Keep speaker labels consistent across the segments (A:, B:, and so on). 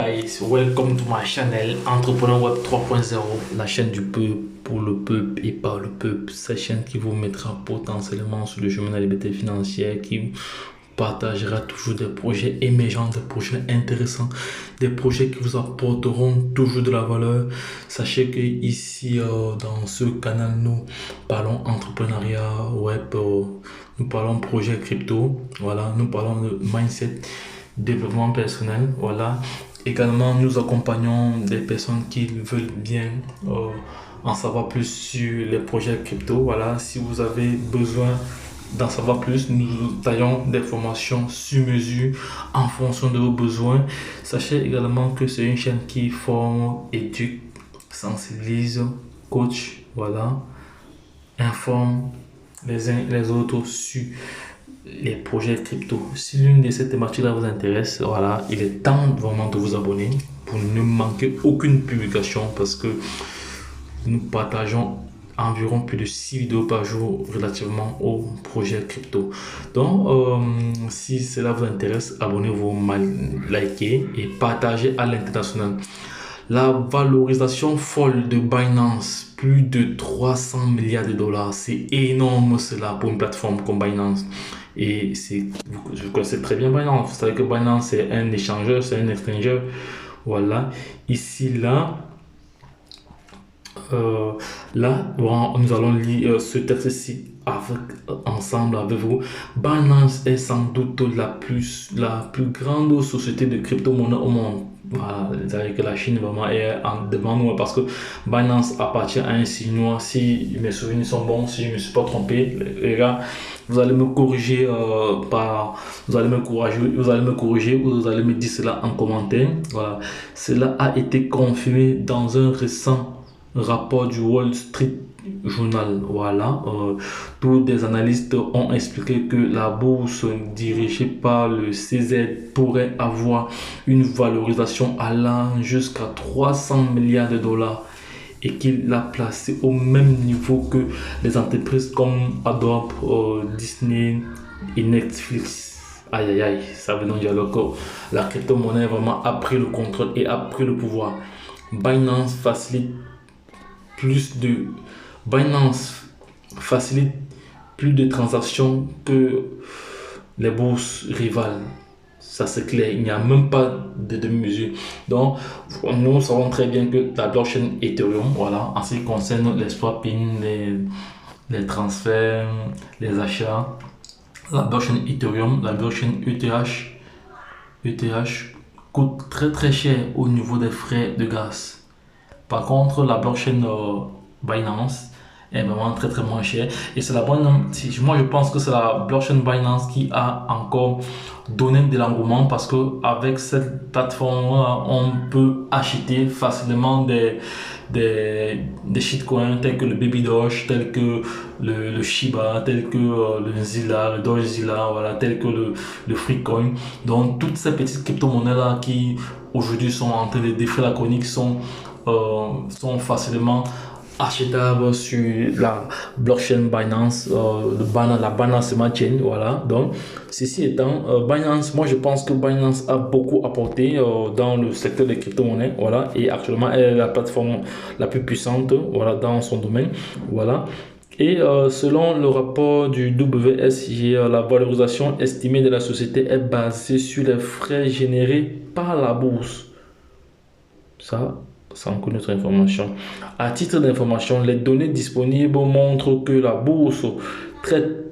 A: Guys, welcome to my channel Entrepreneur Web 3.0, la chaîne du peuple, pour le peuple et par le peuple. Cette chaîne qui vous mettra potentiellement sur le chemin de la liberté financière, qui vous partagera toujours des projets émergents, des projets intéressants, des projets qui vous apporteront toujours de la valeur. Sachez que ici dans ce canal, nous parlons entrepreneuriat web, nous parlons projet crypto, voilà, nous parlons de mindset, développement personnel, voilà. Également, nous accompagnons des personnes qui veulent bien en savoir plus sur les projets crypto. Voilà, si vous avez besoin d'en savoir plus, nous taillons des formations sur mesure en fonction de vos besoins. Sachez également que c'est une chaîne qui forme, éduque, sensibilise, coach, voilà, informe les uns et les autres sur les projets crypto. Si l'une de ces thématiques-là vous intéresse, voilà, il est temps vraiment de vous abonner pour ne manquer aucune publication, parce que nous partageons environ plus de 6 vidéos par jour relativement au projet crypto. Donc, si cela vous intéresse, abonnez-vous, likez et partagez à l'international. La valorisation folle de Binance, plus de 300 milliards de dollars, c'est énorme cela pour une plateforme comme Binance. Et je connais très bien Binance. Vous savez que Binance, c'est un échangeur, c'est un exchangeur. Voilà. Ici, là, nous allons lire ce texte-ci ensemble avec vous. Binance est sans doute la plus grande société de crypto-monnaie au monde. Voilà, c'est-à-dire que la Chine vraiment est devant nous, parce que Binance appartient à un Chinois. Si mes souvenirs sont bons, si je ne me suis pas trompé, les gars, vous allez me corriger vous allez me corriger ou vous allez me dire cela en commentaire. Voilà, cela a été confirmé dans un récent rapport du Wall Street Journal. Voilà, tous des analystes ont expliqué que la bourse dirigée par le CZ pourrait avoir une valorisation allant jusqu'à 300 milliards de dollars et qu'il l'a placé au même niveau que les entreprises comme Adobe, Disney et Netflix. Aïe aïe aïe, ça veut donc dire que la crypto-monnaie vraiment a pris le contrôle et a pris le pouvoir. Binance facilite plus de transactions que les bourses rivales. Ça c'est clair, il n'y a même pas de demi-mesure. Donc, nous savons très bien que la blockchain Ethereum, voilà, en ce qui concerne les swapping, les transferts, les achats, la blockchain Ethereum, la blockchain ETH coûte très très cher au niveau des frais de gaz. Par contre, la blockchain Binance est vraiment très très moins cher, et c'est la bonne. Moi je pense que c'est la blockchain Binance qui a encore donné de l'engouement, parce que avec cette plateforme là, on peut acheter facilement des shitcoins tels que le Baby Doge, tels que le Shiba, tels que le Zilla, le Doge Zilla, voilà, tels que le Freecoin. Donc toutes ces petites crypto-monnaies là qui aujourd'hui sont en train de défier la chronique sont facilement achetable sur la blockchain Binance, la Binance Smart Chain. Voilà, donc ceci étant, Binance, moi je pense que Binance a beaucoup apporté dans le secteur des crypto-monnaies, voilà, et actuellement elle est la plateforme la plus puissante, voilà, dans son domaine, voilà. Et selon le rapport du WSJ, la valorisation estimée de la société est basée sur les frais générés par la bourse. Ça, sans aucune autre information. À titre d'information, les données disponibles montrent que la bourse traite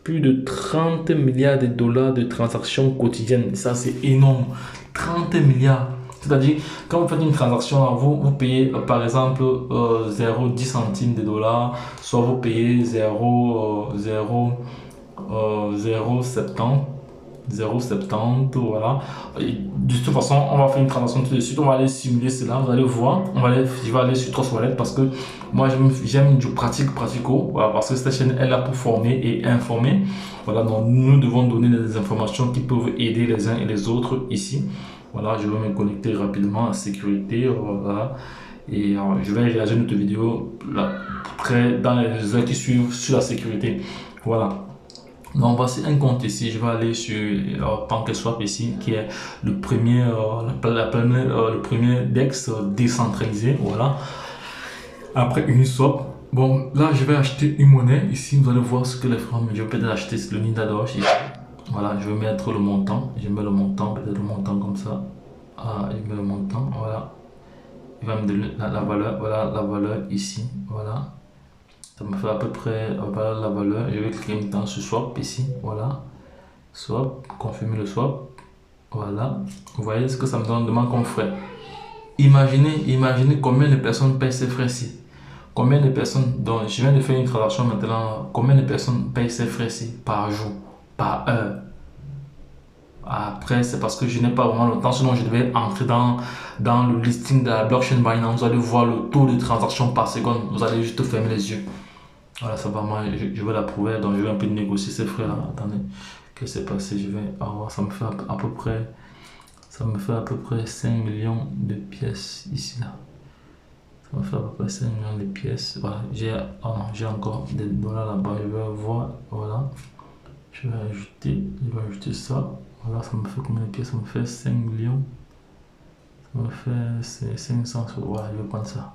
A: plus de 30 milliards de dollars de transactions quotidiennes. Ça, c'est énorme. 30 milliards. C'est-à-dire, quand vous faites une transaction, vous payez par exemple 0,10 centimes de dollars, soit vous payez 0,70, voilà. Et de toute façon, on va faire une transaction tout de suite, on va aller simuler cela, vous allez voir, je vais aller sur Trust Wallet, parce que moi j'aime du pratico, voilà, parce que cette chaîne est là pour former et informer, voilà. Donc nous devons donner des informations qui peuvent aider les uns et les autres ici. Voilà, je vais me connecter rapidement à sécurité, voilà, et je vais réagir à notre vidéo là, dans les heures qui suivent sur la sécurité, voilà. Donc voici un compte ici, je vais aller sur PancakeSwap ici, qui est le premier, le premier DEX décentralisé, voilà. Après Uniswap, bon là je vais acheter une monnaie, ici vous allez voir ce que les francs, je vais peut-être acheter le Nidadoge ici. Voilà, je vais mettre le montant, je mets le montant, peut-être le montant comme ça. Ah, je mets le montant, voilà. Il va me donner la valeur, voilà la valeur ici, voilà. Ça me fait à peu près voilà la valeur. Je vais cliquer maintenant sur swap ici, voilà. Swap, confirmer le swap, voilà. Vous voyez ce que ça me demande comme frais. Imaginez combien de personnes payent ces frais-ci. Combien de personnes, donc je viens de faire une transaction maintenant, combien de personnes payent ces frais-ci par jour, par heure. Après, c'est parce que je n'ai pas vraiment le temps, sinon je devais entrer dans le listing de la blockchain Binance. Vous allez voir le taux de transaction par seconde, vous allez juste fermer les yeux. Voilà, ça va, moi je vais l'approuver, donc je vais un peu négocier ces frais là. Attendez, qu'est-ce qui s'est passé? Je vais avoir, ça me fait à peu près, ça me fait à peu près 5 millions de pièces ici là. Ça me fait à peu près 5 millions de pièces. Voilà, j'ai encore des dollars là-bas, je vais voir, voilà. Je vais ajouter ça. Voilà, ça me fait combien de pièces? Ça me fait 5 millions. Ça me fait 500. Voilà, je vais prendre ça.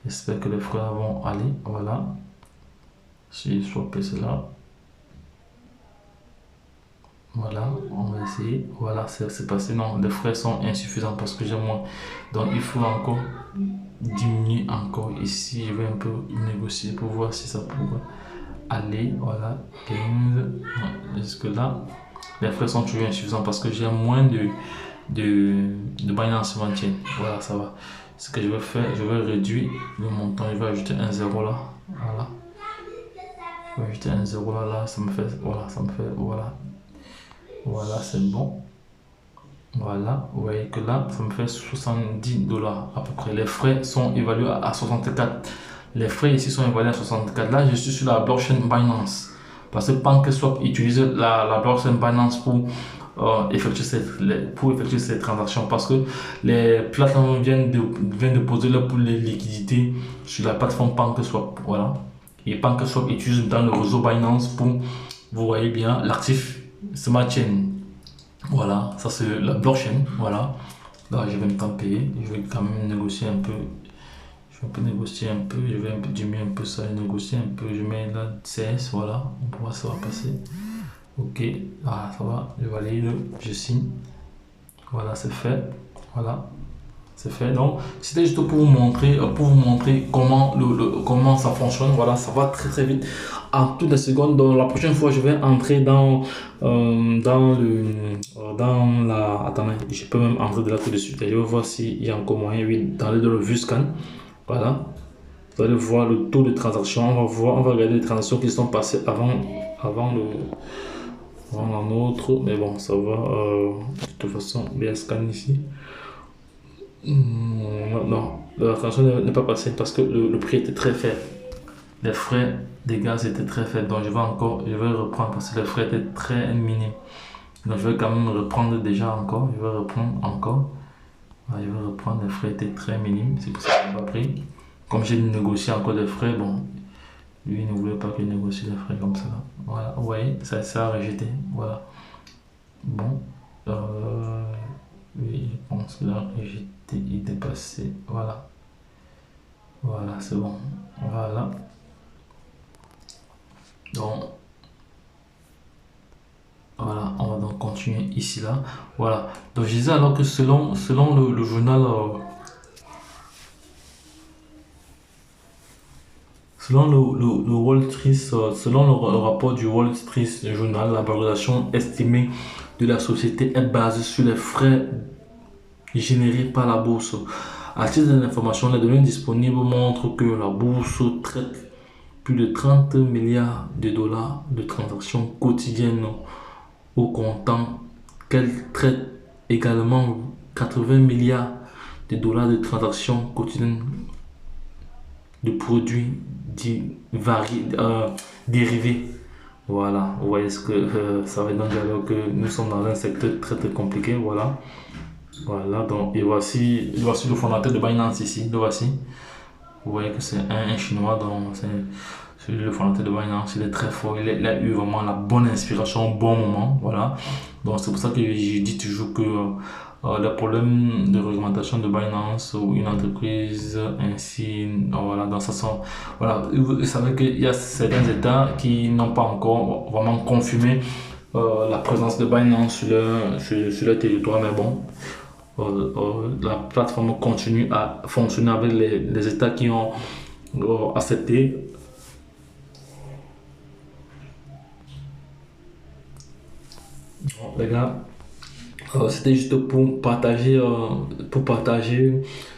A: J'espère que les frais vont aller. Voilà. Si je swapper cela. Voilà, on va essayer. Voilà, c'est passé. Non, les frais sont insuffisants parce que j'ai moins. Donc il faut encore diminuer encore ici. Je vais un peu négocier pour voir si ça pourrait aller. Voilà, 15. Jusque là. Les frais sont toujours insuffisants parce que j'ai moins de Binance Smart Chain. Voilà, ça va. Ce que je vais faire, je vais réduire le montant. Je vais ajouter un 0 là. Voilà. Je vais ajouter un 0 là. Ça me fait. Voilà, ça me fait. Voilà. Voilà, c'est bon. Voilà. Vous voyez que là, ça me fait 70 dollars à peu près. Les frais sont évalués à 64. Les frais ici sont évalués à 64. Là, je suis sur la blockchain Binance. Parce que PancakeSwap utilise la blockchain Binance pour effectuer ces transactions. Parce que les plateformes viennent de poser leur pool de liquidités sur la plateforme PancakeSwap. Voilà. Et PancakeSwap utilise dans le réseau Binance pour, vous voyez bien, l'actif Smart Chain. Voilà, ça c'est la blockchain. Voilà. Là, je vais me temps payer. Je vais quand même négocier un peu. Je vais négocier un peu, je vais un peu diminuer un peu ça, négocier un peu, je mets là 16, voilà, on voit ça va passer. Ok, ah ça va, je valide, je signe. Voilà, c'est fait. Voilà, c'est fait. Donc, c'était juste pour vous montrer comment ça fonctionne. Voilà, ça va très très vite. En toutes les secondes, donc la prochaine fois, je vais entrer dans la. Attendez, je peux même entrer de là tout de suite. Je vais voir s'il y a encore moyen, oui, d'aller dans le vue scan. Voilà, vous allez voir le taux de transaction. On va regarder les transactions qui sont passées avant la nôtre. Mais bon, ça va. De toute façon, bien scan ici. Non, la transaction n'est pas passée parce que le prix était très faible. Les frais des gaz étaient très faibles. Donc je vais reprendre parce que les frais étaient très minimes. Donc je vais quand même reprendre déjà encore. Je vais reprendre encore. Je vais reprendre, les frais étaient très minimes, c'est pour ça que je n'ai pas pris. Comme j'ai négocié encore des frais, bon, lui il ne voulait pas que je négocie les frais comme ça. Voilà, vous voyez, ça a rejeté. Voilà. Bon, oui, je pense qu'il a rejeté, il était passé. Voilà. Voilà, c'est bon. Voilà. Donc, voilà, on va donc continuer ici là. Voilà. Donc je disais alors que selon le journal selon le Wall Street, selon le rapport du Wall Street Journal, la valorisation estimée de la société est basée sur les frais générés par la bourse. À titre d'information, les données disponibles montrent que la bourse traite plus de 30 milliards de dollars de transactions quotidiennes au comptant, qu'elle traite également 80 milliards de dollars de transactions quotidiennes de produits dérivés. Voilà, vous voyez ce que ça veut dire alors que nous sommes dans un secteur très très compliqué. Voilà, voilà. Donc et voici le fondateur de Binance ici. Le voici. Vous voyez que c'est un chinois, donc le fondateur de Binance, il est très fort, il a eu vraiment la bonne inspiration au bon moment, voilà. Donc c'est pour ça que je dis toujours que le problème de réglementation de Binance ou une entreprise ainsi, voilà, dans ce sens, voilà, vous savez qu'il y a certains États qui n'ont pas encore vraiment confirmé la présence de Binance sur leur territoire, mais bon, la plateforme continue à fonctionner avec les États qui ont accepté. Bon, les gars, c'était juste pour partager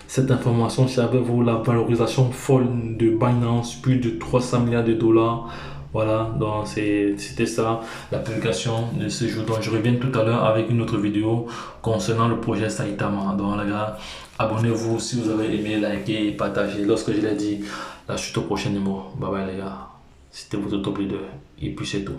A: cette information c'est avec vous, la valorisation folle de Binance, plus de 300 milliards de dollars. Voilà, donc c'était ça la publication de ce jour. Donc je reviens tout à l'heure avec une autre vidéo concernant le projet Saitama. Donc les gars, abonnez-vous si vous avez aimé, likez et partagez. Lorsque je l'ai dit, la suite au prochain numéro. Bye bye les gars, c'était votre top leader et puis c'est tout.